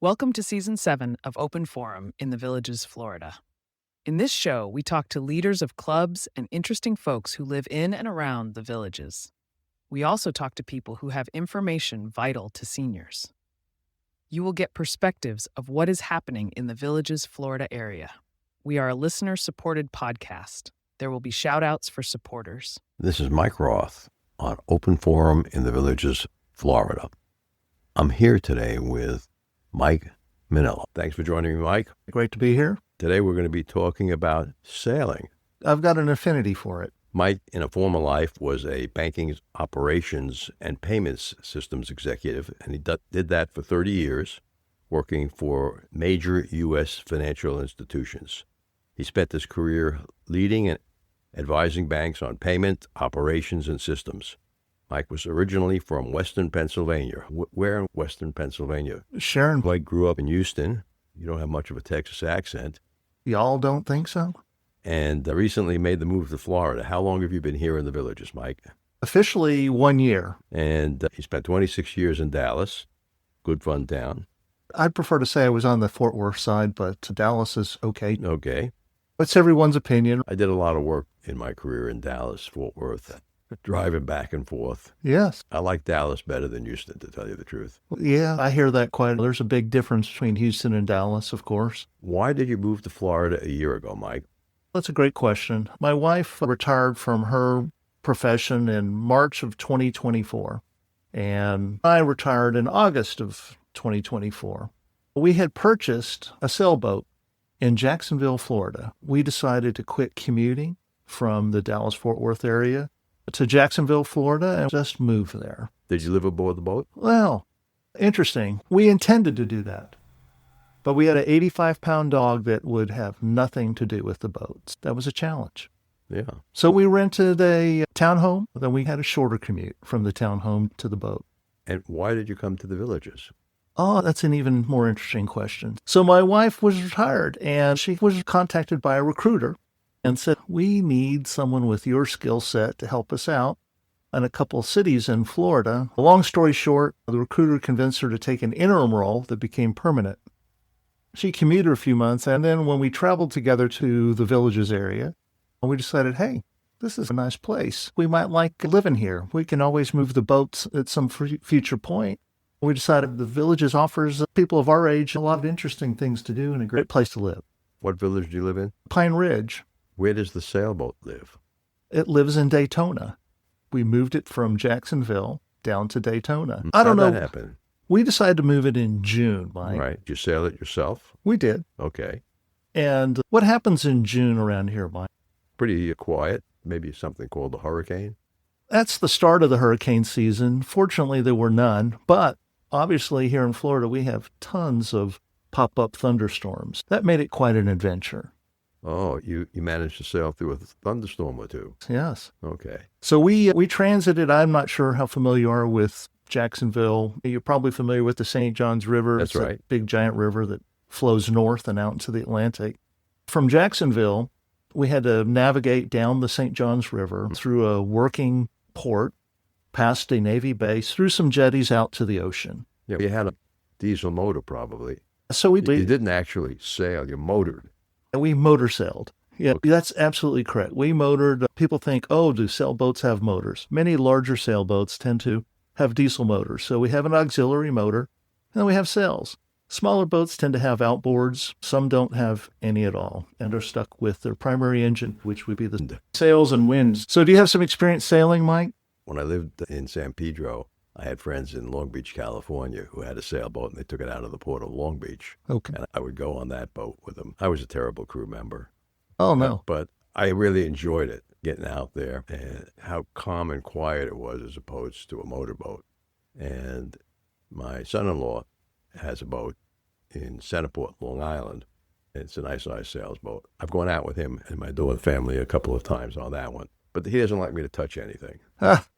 Welcome to Season 7 of Open Forum in the Villages, Florida. In this show, we talk to leaders of clubs and interesting folks who live in and around the Villages. We also talk to people who have information vital to seniors. You will get perspectives of what is happening in the Villages, Florida area. We are a listener-supported podcast. There will be shout-outs for supporters. This is Mike Roth on Open Forum in the Villages, Florida. I'm here today with Mike Manila. Thanks for joining me, Mike. Great to be here. Today we're going to be talking about sailing. I've got an affinity for it. Mike, in a former life, was a banking operations and payments systems executive, and he did that for 30 years, working for major U.S. financial institutions. He spent his career leading and advising banks on payment, operations, and systems. Mike was originally from Western Pennsylvania. Where in Western Pennsylvania? Sharon. Mike grew up in Eustis. You don't have much of a Texas accent. Y'all don't think so? And recently made the move to Florida. How long have you been here in the Villages, Mike? Officially 1 year. And he spent 26 years in Dallas. Good fun town. I'd prefer to say I was on the Fort Worth side, but Dallas is okay. Okay. It's everyone's opinion. I did a lot of work in my career in Dallas, Fort Worth, driving back and forth. Yes. I like Dallas better than Houston, to tell you the truth. Yeah, I hear that quite. There's a big difference between Houston and Dallas, of course. Why did you move to Florida a year ago, Mike? That's a great question. My wife retired from her profession in March of 2024, and I retired in August of 2024. We had purchased a sailboat in Jacksonville, Florida. We decided to quit commuting from the Dallas-Fort Worth area to Jacksonville, Florida, and just move there. Did you live aboard the boat? Well, interesting. We intended to do that. But we had an 85-pound dog that would have nothing to do with the boats. That was a challenge. Yeah. So we rented a townhome. Then we had a shorter commute from the townhome to the boat. And why did you come to the Villages? Oh, that's an even more interesting question. So my wife was retired, and she was contacted by a recruiter and said, we need someone with your skill set to help us out in a couple of cities in Florida. Long story short, the recruiter convinced her to take an interim role that became permanent. She commuted a few months, and then when we traveled together to the Villages area, we decided, hey, this is a nice place. We might like living here. We can always move the boats at some future point. We decided the Villages offers people of our age a lot of interesting things to do and a great place to live. What village do you live in? Pine Ridge. Where does the sailboat live? It lives in Daytona. We moved it from Jacksonville down to Daytona. I don't know. How'd that happen? We decided to move it in June, Mike. Right. Did you sail it yourself? We did. Okay. And what happens in June around here, Mike? Pretty quiet. Maybe something called a hurricane. That's the start of the hurricane season. Fortunately, there were none. But obviously, here in Florida, we have tons of pop-up thunderstorms. That made it quite an adventure. Oh, you managed to sail through a thunderstorm or two. Yes. Okay. So we transited. I'm not sure how familiar you are with Jacksonville. You're probably familiar with the St. Johns River. That's right. It's a big, giant river that flows north and out into the Atlantic. From Jacksonville, we had to navigate down the St. Johns River through a working port, past a Navy base, through some jetties out to the ocean. Yeah, you had a diesel motor probably. So You didn't actually sail, you motored. We motor sailed. Yeah, that's absolutely correct. We motored. People think, oh, do sailboats have motors? Many larger sailboats tend to have diesel motors. So we have an auxiliary motor, and then we have sails. Smaller boats tend to have outboards. Some don't have any at all and are stuck with their primary engine, which would be the sails and winds. So do you have some experience sailing, Mike? When I lived in San Pedro, I had friends in Long Beach, California, who had a sailboat, and they took it out of the port of Long Beach. Okay. And I would go on that boat with them. I was a terrible crew member. Oh, no. But I really enjoyed it, getting out there, and how calm and quiet it was as opposed to a motorboat. And my son-in-law has a boat in Centerport, Long Island. It's a nice-sized sailboat. I've gone out with him and my daughter's family a couple of times on that one. But he doesn't like me to touch anything.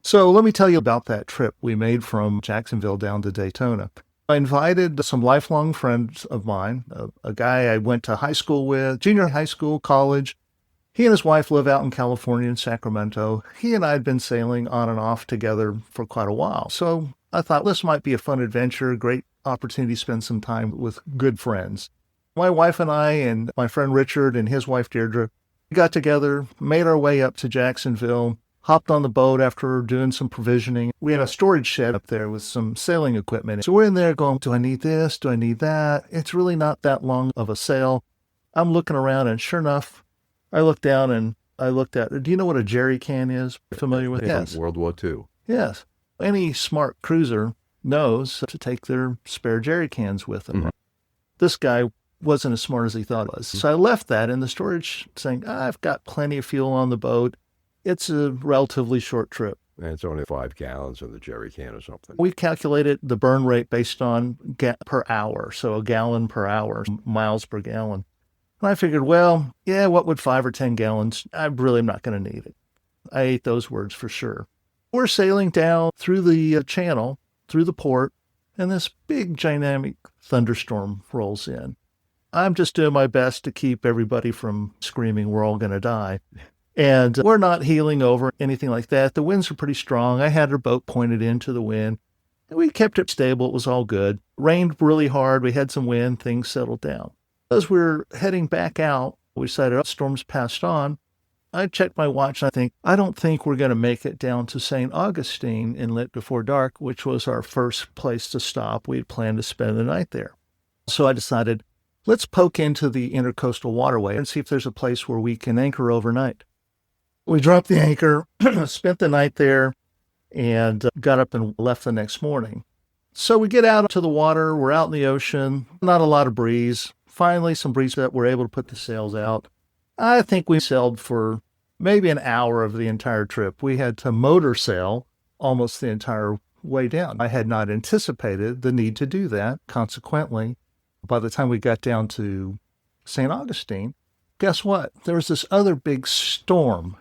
So let me tell you about that trip we made from Jacksonville down to Daytona. I invited some lifelong friends of mine, a guy I went to high school with, junior high school, college, He and his wife live out in California in Sacramento. He and I had been sailing on and off together for quite a while. So I thought this might be a fun adventure, great opportunity to spend some time with good friends. My wife and I and my friend Richard and his wife Deirdre got together, made our way up to Jacksonville, hopped on the boat after doing some provisioning. We had a storage shed up there with some sailing equipment. So we're in there going, do I need this? Do I need that? It's really not that long of a sail. I'm looking around, and sure enough, I looked down and I looked at, do you know what a jerry can is? Familiar with it? Yes. World War II. Yes. Any smart cruiser knows to take their spare jerry cans with them. Mm-hmm. This guy wasn't as smart as he thought he was. So I left that in the storage saying, I've got plenty of fuel on the boat. It's a relatively short trip. And it's only 5 gallons in the jerry can or something. We calculated the burn rate based on per hour. So a gallon per hour, miles per gallon. And I figured, well, yeah, what would 5 or 10 gallons? I really am not going to need it. I ate those words for sure. We're sailing down through the channel, through the port, and this big dynamic thunderstorm rolls in. I'm just doing my best to keep everybody from screaming, we're all going to die. And we're not heeling over, anything like that. The winds are pretty strong. I had our boat pointed into the wind. And we kept it stable. It was all good. Rained really hard. We had some wind. Things settled down. As we were heading back out, we decided, oh, storm's passed on. I checked my watch, and I don't think we're going to make it down to St. Augustine Inlet before dark, which was our first place to stop. We had planned to spend the night there. So I decided, let's poke into the intercoastal waterway and see if there's a place where we can anchor overnight. We dropped the anchor, spent the night there, and got up and left the next morning. So we get out to the water. We're out in the ocean. Not a lot of breeze. Finally, some breeze that we're able to put the sails out. I think we sailed for maybe an hour of the entire trip. We had to motor sail almost the entire way down. I had not anticipated the need to do that. Consequently, by the time we got down to St. Augustine, guess what? There was this other big storm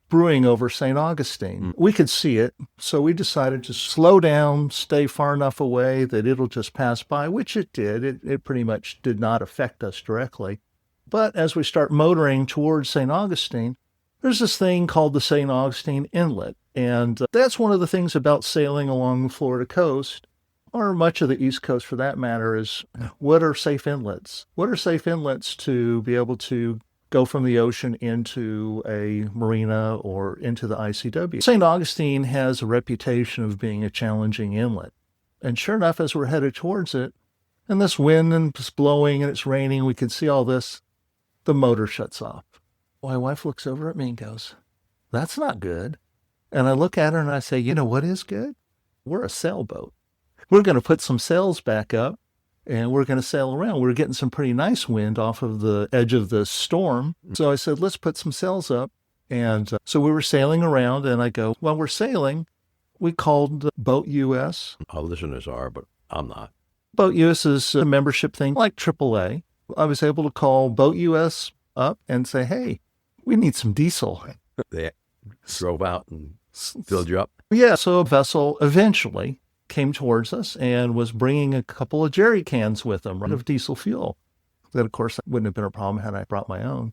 brewing over St. Augustine. We could see it, so we decided to slow down, stay far enough away that it'll just pass by, which it did. It pretty much did not affect us directly. But as we start motoring towards St. Augustine, there's this thing called the St. Augustine Inlet, and that's one of the things about sailing along the Florida coast, or much of the East Coast for that matter, is what are safe inlets? What are safe inlets to be able to go from the ocean into a marina or into the ICW? St. Augustine has a reputation of being a challenging inlet. And sure enough, as we're headed towards it, and this wind is blowing and it's raining, we can see all this, the motor shuts off. My wife looks over at me and goes, that's not good. And I look at her and I say, you know what is good? We're a sailboat. We're going to put some sails back up and we're going to sail around. We're getting some pretty nice wind off of the edge of the storm. So I said, let's put some sails up. And so we were sailing around, and I go, while we're sailing, we called Boat US. Our listeners are, but I'm not. Boat US is a membership thing like AAA. I was able to call Boat US up and say, hey, we need some diesel. They drove out and filled you up? Yeah, so a vessel eventually came towards us and was bringing a couple of jerry cans with them of diesel fuel. That, of course, wouldn't have been a problem had I brought my own.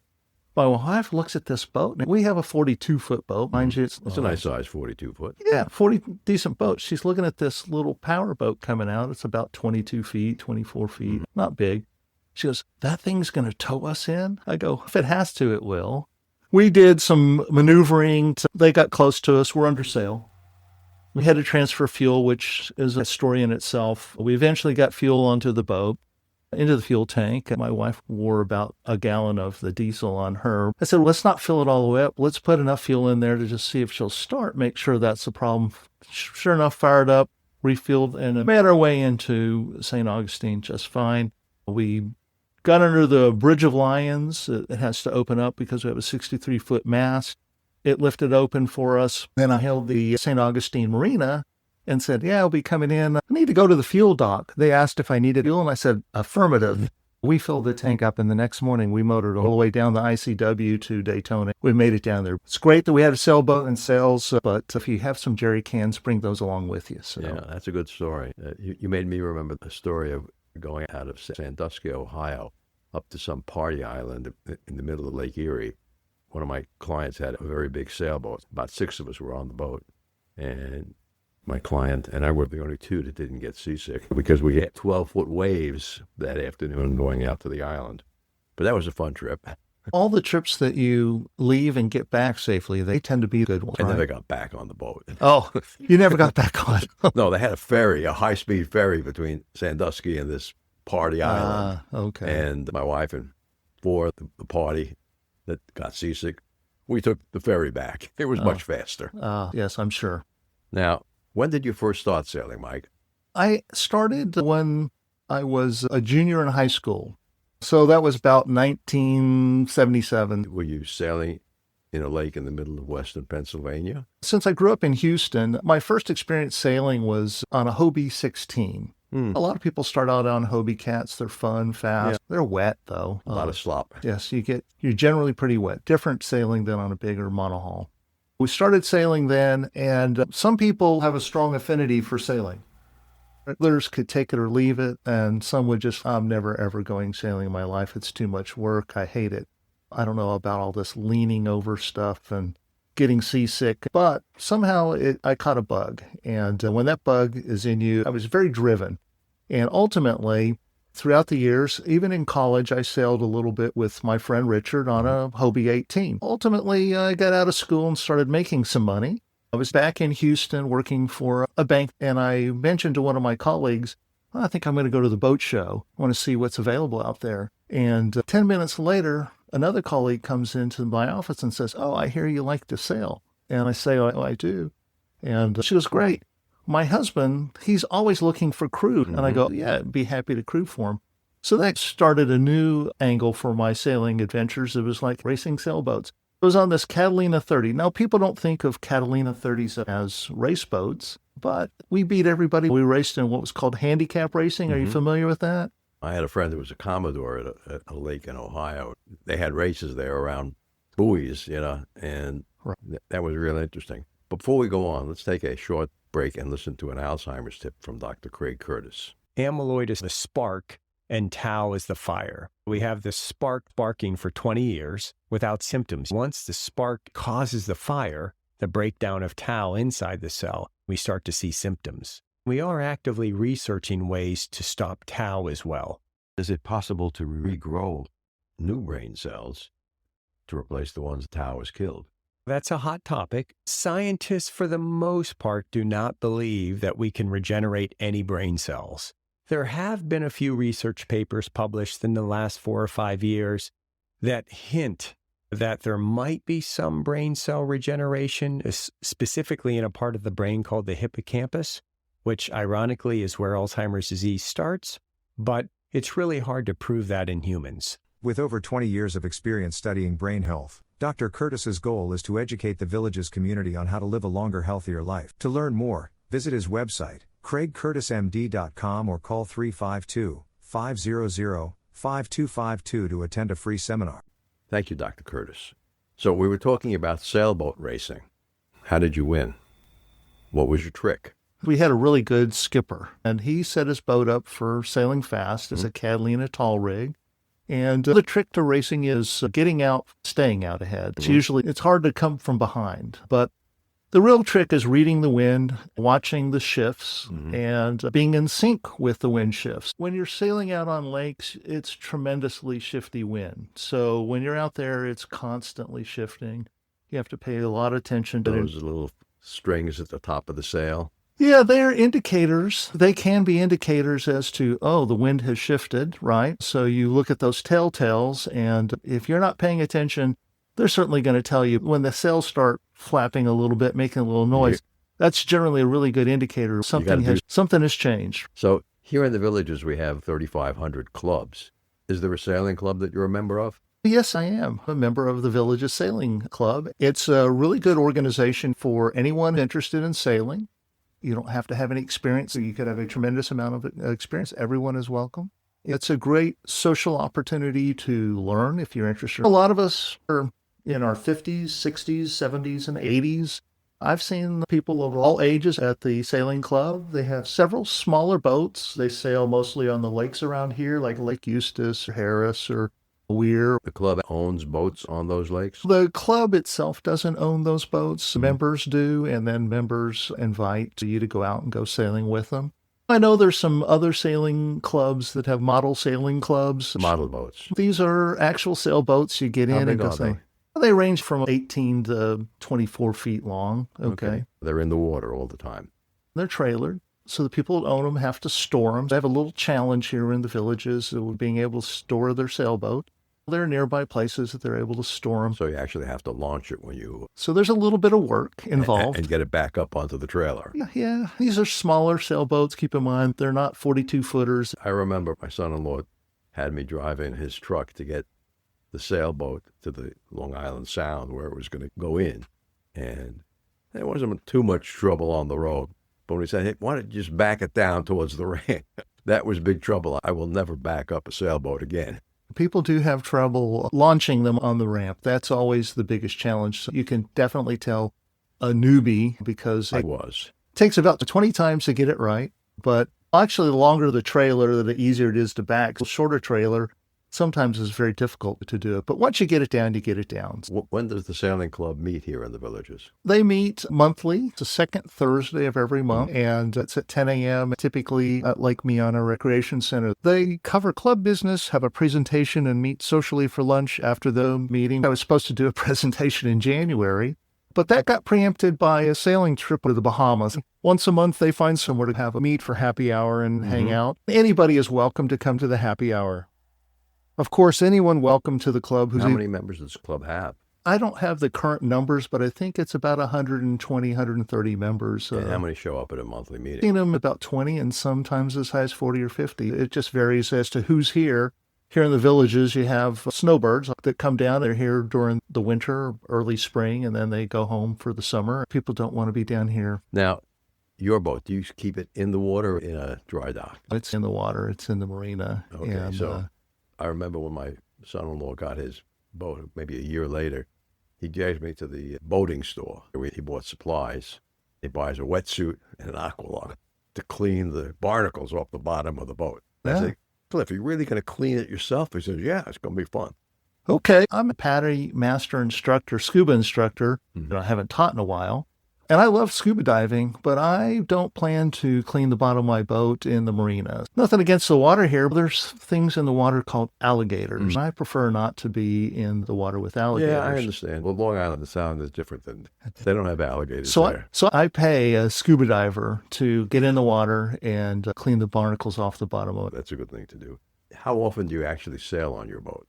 My wife looks at this boat, and we have a 42-foot boat. Mind you, it's a nice size 42-foot. Yeah, 40 decent boat. She's looking at this little power boat coming out. It's about 22 feet, 24 feet, not big. She goes, that thing's going to tow us in? I go, if it has to, it will. We did some maneuvering. They got close to us. We're under sail. We had to transfer fuel, which is a story in itself. We eventually got fuel onto the boat, into the fuel tank. My wife wore about a gallon of the diesel on her. I said, let's not fill it all the way up. Let's put enough fuel in there to just see if she'll start, make sure that's the problem. Sure enough, fired up, refueled, and made our way into St. Augustine just fine. We got under the Bridge of Lions. It has to open up because we have a 63-foot mast. It lifted open for us. Then I hailed the St. Augustine Marina and said, yeah, I'll be coming in. I need to go to the fuel dock. They asked if I needed fuel, and I said, affirmative. We filled the tank up, and the next morning we motored all the way down the ICW to Daytona. We made it down there. It's great that we had a sailboat and sails, but if you have some jerry cans, bring those along with you. So. Yeah, that's a good story. You made me remember the story of going out of Sandusky, Ohio, up to some party island in the middle of Lake Erie, one of my clients had a very big sailboat. About 6 of us were on the boat. And my client and I were the only 2 that didn't get seasick because we had 12-foot waves that afternoon going out to the island. But that was a fun trip. All the trips that you leave and get back safely, they tend to be good ones, I right? never got back on the boat. Oh, you never got back on. No, they had a ferry, a high-speed ferry between Sandusky and this party island. Okay. And my wife and 4 at the party that got seasick, we took the ferry back. It was much faster. Yes, I'm sure. Now, when did you first start sailing, Mike? I started when I was a junior in high school. So that was about 1977. Were you sailing in a lake in the middle of western Pennsylvania? Since I grew up in Houston, my first experience sailing was on a Hobie 16. A lot of people start out on Hobie Cats. They're fun, fast. Yeah. They're wet, though. A lot of slop. Yes, you're generally pretty wet. Different sailing than on a bigger monohull. We started sailing then, and some people have a strong affinity for sailing. Others could take it or leave it, and some would just, I'm never, ever going sailing in my life. It's too much work. I hate it. I don't know about all this leaning over stuff and getting seasick, but somehow I caught a bug. And when that bug is in you, I was very driven. And ultimately, throughout the years, even in college, I sailed a little bit with my friend Richard on a Hobie 18. Ultimately, I got out of school and started making some money. I was back in Houston working for a bank, and I mentioned to one of my colleagues, I think I'm going to go to the boat show. I want to see what's available out there. And 10 minutes later, another colleague comes into my office and says, I hear you like to sail. And I say, I do. And she goes, great. My husband, he's always looking for crew. And I go, yeah, I'd be happy to crew for him. So that started a new angle for my sailing adventures. It was like racing sailboats. It was on this Catalina 30. Now, people don't think of Catalina 30s as race boats, but we beat everybody. We raced in what was called handicap racing. Are you familiar with that? I had a friend who was a Commodore at a lake in Ohio. They had races there around buoys, and that was really interesting. Before we go on, let's take a short break and listen to an Alzheimer's tip from Dr. Craig Curtis. Amyloid is the spark and tau is the fire. We have the spark sparking for 20 years without symptoms. Once the spark causes the fire, the breakdown of tau inside the cell, we start to see symptoms. We are actively researching ways to stop tau as well. Is it possible to regrow new brain cells to replace the ones tau has killed? That's a hot topic. Scientists, for the most part, do not believe that we can regenerate any brain cells. There have been a few research papers published in the last 4 or 5 years that hint that there might be some brain cell regeneration, specifically in a part of the brain called the hippocampus, which ironically is where Alzheimer's disease starts, but it's really hard to prove that in humans. With over 20 years of experience studying brain health, Dr. Curtis's goal is to educate the Villages community on how to live a longer, healthier life. To learn more, visit his website, craigcurtismd.com, or call 352-500-5252 to attend a free seminar. Thank you, Dr. Curtis. So we were talking about sailboat racing. How did you win? What was your trick? We had a really good skipper, and he set his boat up for sailing fast as a Catalina tall rig. And the trick to racing is getting out, staying out ahead. It's hard to come from behind, but the real trick is reading the wind, watching the shifts, and being in sync with the wind shifts. When you're sailing out on lakes, it's tremendously shifty wind. So when you're out there, it's constantly shifting. You have to pay a lot of attention to those little strings at the top of the sail. Yeah, they're indicators. They can be indicators as to, the wind has shifted, right? So you look at those telltales, and if you're not paying attention, they're certainly going to tell you when the sails start flapping a little bit, making a little noise. That's generally a really good indicator. Something has changed. So here in the Villages, we have 3,500 clubs. Is there a sailing club that you're a member of? Yes, I am a member of the Villages Sailing Club. It's a really good organization for anyone interested in sailing. You don't have to have any experience. You could have a tremendous amount of experience. Everyone is welcome. It's a great social opportunity to learn if you're interested. A lot of us are in our 50s, 60s, 70s, and 80s. I've seen people of all ages at the sailing club. They have several smaller boats. They sail mostly on the lakes around here, like Lake Eustis or Harris or we're The club owns boats on those lakes? The club itself doesn't own those boats. Members do, and then members invite you to go out and go sailing with them. I know there's some other sailing clubs that have model sailing clubs. Model boats. These are actual sailboats. You get How in big and go are they? sailing. They range from 18 to 24 feet long. Okay. They're in the water all the time. They're trailered. So the people that own them have to store them. They have a little challenge here in the villages of being able to store their sailboat. There are nearby places that they're able to store them. So you actually have to launch it when you... So there's a little bit of work involved. And get it back up onto the trailer. Yeah. These are smaller sailboats. Keep in mind, they're not 42-footers. I remember my son-in-law had me drive in his truck to get the sailboat to the Long Island Sound where it was going to go in. And there wasn't too much trouble on the road. But when he said, hey, why don't you just back it down towards the ramp? That was big trouble. I will never back up a sailboat again. People do have trouble launching them on the ramp. That's always the biggest challenge. So you can definitely tell a newbie because it takes about 20 times to get it right. But actually, the longer the trailer, the easier it is to back. The shorter trailer sometimes is very difficult to do it. But once you get it down, you get it down. When does the sailing club meet here in the villages? They meet monthly. It's the second Thursday of every month, and it's at 10 a.m., typically at Lake Miana Recreation Center. They cover club business, have a presentation, and meet socially for lunch after the meeting. I was supposed to do a presentation in January, but that got preempted by a sailing trip to the Bahamas. Once a month, they find somewhere to have a meet for happy hour and hang out. Anybody is welcome to come to the happy hour. Of course, anyone welcome to the club. How many members does the club have? I don't have the current numbers, but I think it's about 120, 130 members. And how many show up at a monthly meeting? I've seen them about 20 and sometimes as high as 40 or 50. It just varies as to who's here. Here in the villages, you have snowbirds that come down. They're here during the winter, early spring, and then they go home for the summer. People don't want to be down here. Now, your boat, do you keep it in the water or in a dry dock? It's in the water. It's in the marina. Okay, and, so I remember when my son-in-law got his boat, maybe a year later, he dragged me to the boating store where he bought supplies. He buys a wetsuit and an aqualung to clean the barnacles off the bottom of the boat. Yeah. I said, Cliff, are you really going to clean it yourself? He says, yeah, it's going to be fun. Okay, I'm a PADI master instructor, scuba instructor. I haven't taught in a while. And I love scuba diving, but I don't plan to clean the bottom of my boat in the marina. Nothing against the water here, but there's things in the water called alligators. I prefer not to be in the water with alligators. Yeah, I understand. Well, Long Island, the Sound is different than, they don't have alligators there. So I pay a scuba diver to get in the water and clean the barnacles off the bottom of it. That's a good thing to do. How often do you actually sail on your boat?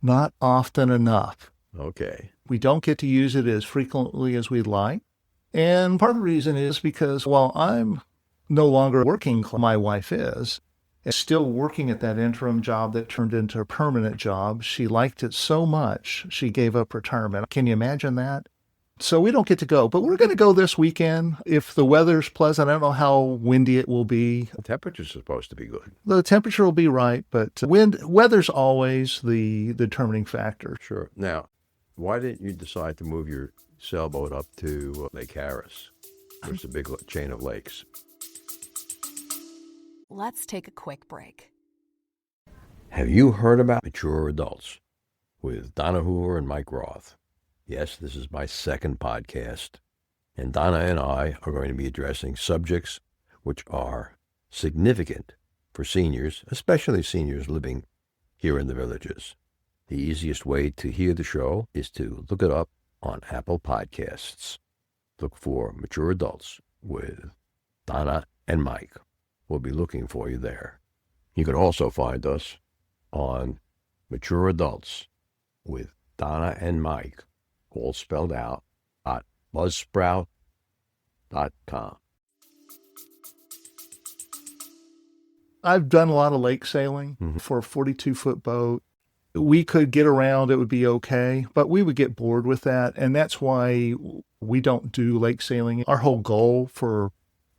Not often enough. Okay. We don't get to use it as frequently as we'd like. And part of the reason is because while I'm no longer working, my wife is still working at that interim job that turned into a permanent job. She liked it so much, she gave up retirement. Can you imagine that? So we don't get to go, but we're going to go this weekend. If the weather's pleasant, I don't know how windy it will be. The temperature's supposed to be good. The temperature will be right, but weather's always the determining factor. Sure. Now, why didn't you decide to move your sailboat up to Lake Harris? There's a big chain of lakes. Let's take a quick break. Have you heard about Mature Adults with Donna Hoover and Mike Roth? Yes, this is my second podcast, and Donna and I are going to be addressing subjects which are significant for seniors, especially seniors living here in the villages. The easiest way to hear the show is to look it up on Apple Podcasts. Look for Mature Adults with Donna and Mike. We'll be looking for you there. You can also find us on Mature Adults with Donna and Mike, all spelled out, @buzzsprout.com. I've done a lot of lake sailing for a 42-foot boat. We could get around, it would be okay, but we would get bored with that, and that's why we don't do lake sailing. Our whole goal for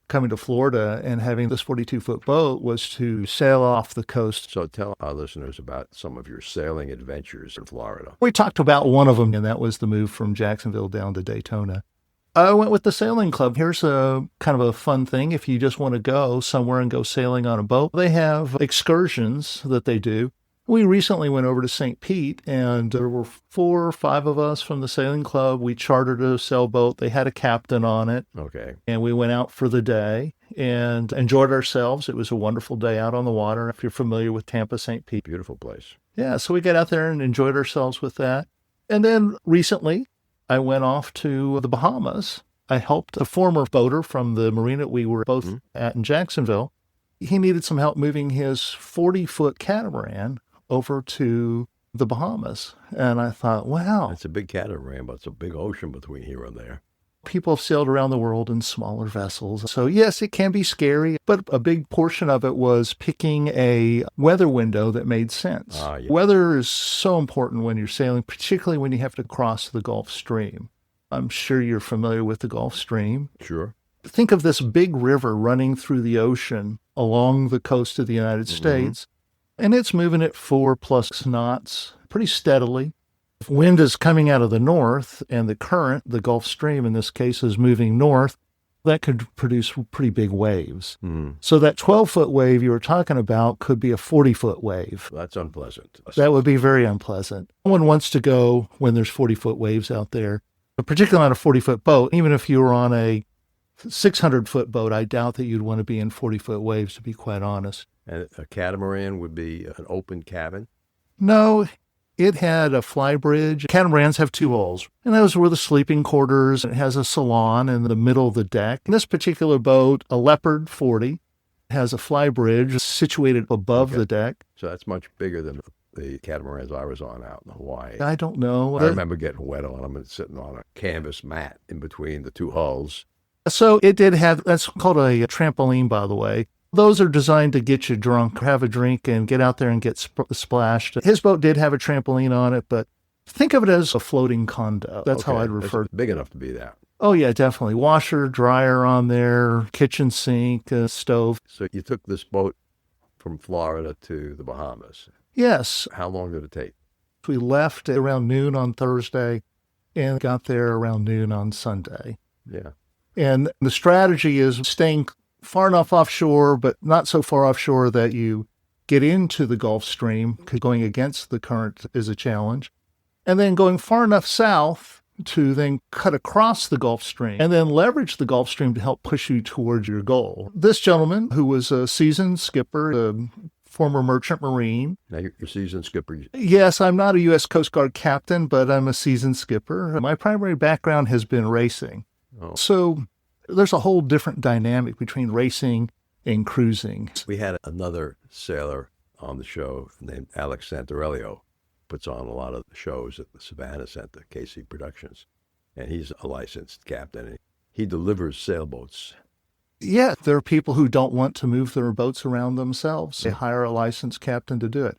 coming to Florida and having this 42-foot boat was to sail off the coast. So tell our listeners about some of your sailing adventures in Florida. We talked about one of them, and that was the move from Jacksonville down to Daytona. I went with the sailing club. Here's a kind of a fun thing. If you just want to go somewhere and go sailing on a boat, they have excursions that they do. We recently went over to St. Pete, and there were 4 or 5 of us from the sailing club. We chartered a sailboat. They had a captain on it. Okay. And we went out for the day and enjoyed ourselves. It was a wonderful day out on the water, if you're familiar with Tampa, St. Pete. Beautiful place. Yeah, so we got out there and enjoyed ourselves with that. And then recently, I went off to the Bahamas. I helped a former boater from the marina we were both at in Jacksonville. He needed some help moving his 40-foot catamaran over to the Bahamas. And I thought, wow. It's a big catamaran, but it's a big ocean between here and there. People have sailed around the world in smaller vessels. So yes, it can be scary, but a big portion of it was picking a weather window that made sense. Yeah. Weather is so important when you're sailing, particularly when you have to cross the Gulf Stream. I'm sure you're familiar with the Gulf Stream. Sure. Think of this big river running through the ocean along the coast of the United States, and it's moving at 4+ knots pretty steadily. If wind is coming out of the north and the current, the Gulf Stream in this case, is moving north, that could produce pretty big waves. So that 12-foot wave you were talking about could be a 40-foot wave. That's unpleasant. That would be very unpleasant. No one wants to go when there's 40-foot waves out there, but particularly on a 40-foot boat. Even if you were on a 600-foot boat, I doubt that you'd want to be in 40-foot waves, to be quite honest. And a catamaran would be an open cabin? No, it had a fly bridge. Catamarans have 2 hulls, and those were the sleeping quarters. It has a salon in the middle of the deck. This particular boat, a Leopard 40, has a fly bridge situated above the deck. So that's much bigger than the catamarans I was on out in Hawaii. I don't know. I remember getting wet on them and sitting on a canvas mat in between the 2 hulls. So it did have, that's called a trampoline, by the way. Those are designed to get you drunk, have a drink, and get out there and get splashed. His boat did have a trampoline on it, but think of it as a floating condo. That's how I'd refer to it. Big enough to be that. Oh, yeah, definitely. Washer, dryer on there, kitchen sink, stove. So you took this boat from Florida to the Bahamas. Yes. How long did it take? We left around noon on Thursday and got there around noon on Sunday. Yeah. And the strategy is staying far enough offshore, but not so far offshore that you get into the Gulf Stream, because going against the current is a challenge. And then going far enough south to then cut across the Gulf Stream and then leverage the Gulf Stream to help push you towards your goal. This gentleman, who was a seasoned skipper, a former merchant marine. Now you're a seasoned skipper. Yes, I'm not a U.S. Coast Guard captain, but I'm a seasoned skipper. My primary background has been racing. Oh. So there's a whole different dynamic between racing and cruising. We had another sailor on the show named Alex Santorello, puts on a lot of shows at the Savannah Center, KC Productions, and he's a licensed captain. And he delivers sailboats. Yeah, there are people who don't want to move their boats around themselves. They hire a licensed captain to do it.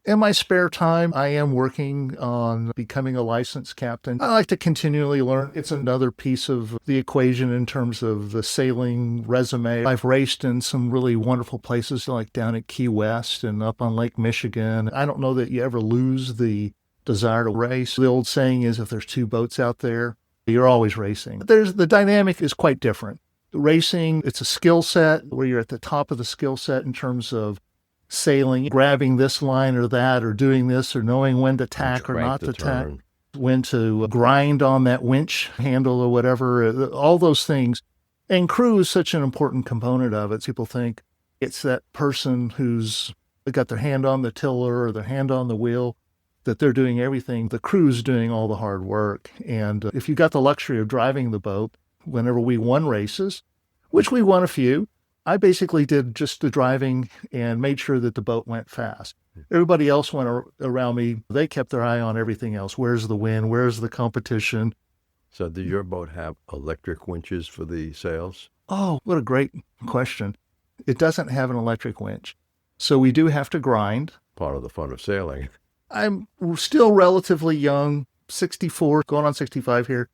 In my spare time, I am working on becoming a licensed captain. I like to continually learn. It's another piece of the equation in terms of the sailing resume. I've raced in some really wonderful places, like down at Key West and up on Lake Michigan. I don't know that you ever lose the desire to race. The old saying is, if there's 2 boats out there, you're always racing. The dynamic is quite different. Racing, it's a skill set where you're at the top of the skill set in terms of sailing, grabbing this line or that, or doing this, or knowing when to tack or not to tack, when to grind on that winch handle or whatever, all those things. And crew is such an important component of it. People think it's that person who's got their hand on the tiller or their hand on the wheel, that they're doing everything. The crew's doing all the hard work. And if you got the luxury of driving the boat, whenever we won races, which we won a few, I basically did just the driving and made sure that the boat went fast. Everybody else went around me. They kept their eye on everything else. Where's the wind? Where's the competition? So did your boat have electric winches for the sails? Oh, what a great question. It doesn't have an electric winch. So we do have to grind. Part of the fun of sailing. I'm still relatively young, 64, going on 65 here.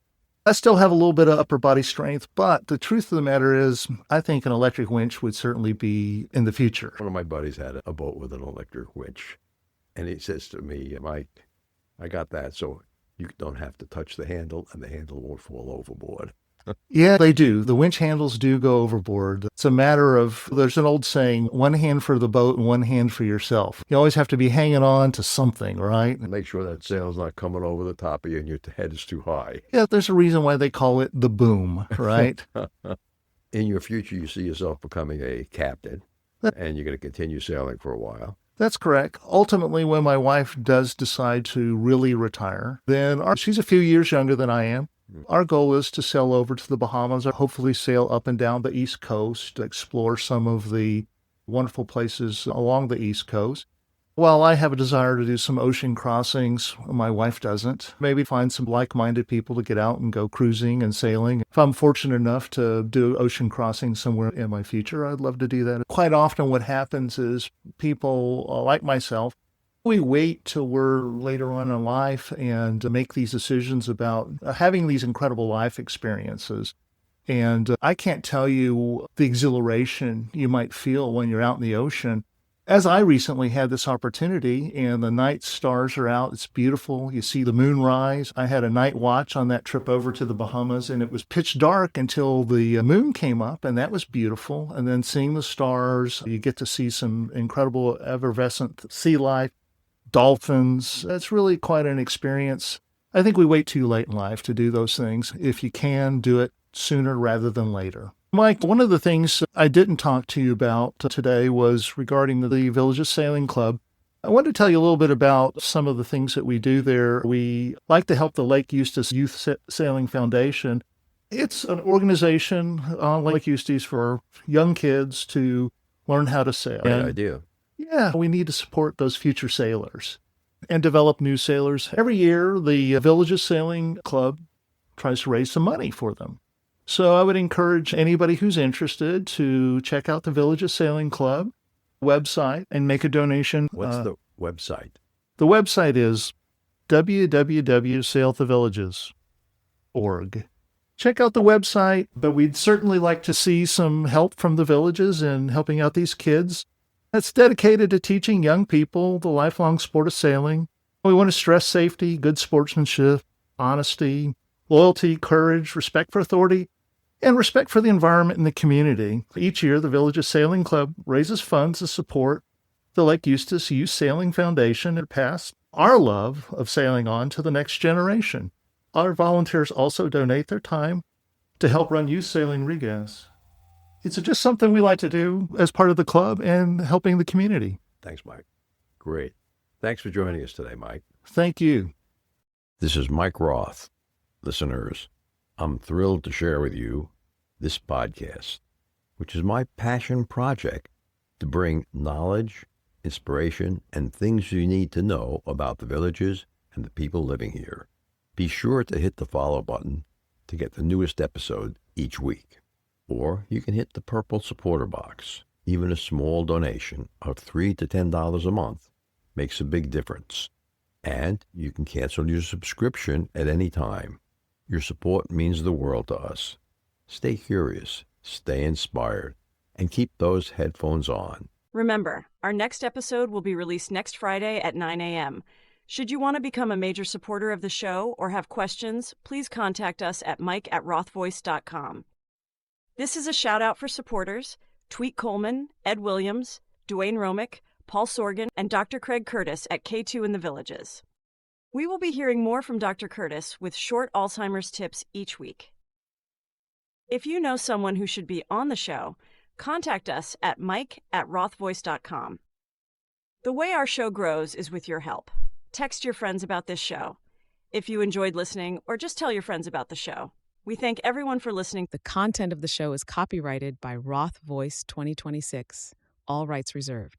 I still have a little bit of upper body strength, but the truth of the matter is, I think an electric winch would certainly be in the future. One of my buddies had a boat with an electric winch, and he says to me, Mike, I got that so you don't have to touch the handle and the handle won't fall overboard. Yeah, they do. The winch handles do go overboard. It's a matter of, there's an old saying, one hand for the boat and one hand for yourself. You always have to be hanging on to something, right? Make sure that sail's not coming over the top of you and your head is too high. Yeah, there's a reason why they call it the boom, right? In your future, you see yourself becoming a captain, and you're going to continue sailing for a while. That's correct. Ultimately, when my wife does decide to really retire, then she's a few years younger than I am. Our goal is to sail over to the Bahamas, or hopefully sail up and down the East Coast, explore some of the wonderful places along the East Coast. While I have a desire to do some ocean crossings, my wife doesn't. Maybe find some like-minded people to get out and go cruising and sailing. If I'm fortunate enough to do ocean crossing somewhere in my future, I'd love to do that. Quite often what happens is people like myself, we wait till we're later on in life and make these decisions about having these incredible life experiences. And I can't tell you the exhilaration you might feel when you're out in the ocean. As I recently had this opportunity and the night stars are out, it's beautiful. You see the moon rise. I had a night watch on that trip over to the Bahamas, and it was pitch dark until the moon came up, and that was beautiful. And then seeing the stars, you get to see some incredible effervescent sea life, dolphins. It's really quite an experience. I think we wait too late in life to do those things. If you can, do it sooner rather than later. Mike, one of the things I didn't talk to you about today was regarding the Villages Sailing Club. I wanted to tell you a little bit about some of the things that we do there. We like to help the Lake Eustis Youth Sailing Foundation. It's an organization on Lake Eustis for young kids to learn how to sail. Great idea. Yeah, we need to support those future sailors and develop new sailors. Every year, the Villages Sailing Club tries to raise some money for them. So I would encourage anybody who's interested to check out the Villages Sailing Club website and make a donation. What's the website? The website is www.sailthevillages.org. Check out the website, but we'd certainly like to see some help from the villages in helping out these kids. It's dedicated to teaching young people the lifelong sport of sailing. We want to stress safety, good sportsmanship, honesty, loyalty, courage, respect for authority, and respect for the environment and the community. Each year, the Villages Sailing Club raises funds to support the Lake Eustis Youth Sailing Foundation and pass our love of sailing on to the next generation. Our volunteers also donate their time to help run youth sailing regatas. It's just something we like to do as part of the club and helping the community. Thanks, Mike. Great. Thanks for joining us today, Mike. Thank you. This is Mike Roth. Listeners, I'm thrilled to share with you this podcast, which is my passion project to bring knowledge, inspiration, and things you need to know about the villages and the people living here. Be sure to hit the follow button to get the newest episode each week. Or you can hit the purple supporter box. Even a small donation of $3 to $10 a month makes a big difference. And you can cancel your subscription at any time. Your support means the world to us. Stay curious, stay inspired, and keep those headphones on. Remember, our next episode will be released next Friday at 9 a.m. Should you want to become a major supporter of the show or have questions, please contact us at mike@rothvoice.com. This is a shout-out for supporters, Tweet Coleman, Ed Williams, Dwayne Romick, Paul Sorgan, and Dr. Craig Curtis at K2 in the Villages. We will be hearing more from Dr. Curtis with short Alzheimer's tips each week. If you know someone who should be on the show, contact us at mike@rothvoice.com. The way our show grows is with your help. Text your friends about this show. If you enjoyed listening, or just tell your friends about the show. We thank everyone for listening. The content of the show is copyrighted by Roth Voice 2026. All rights reserved.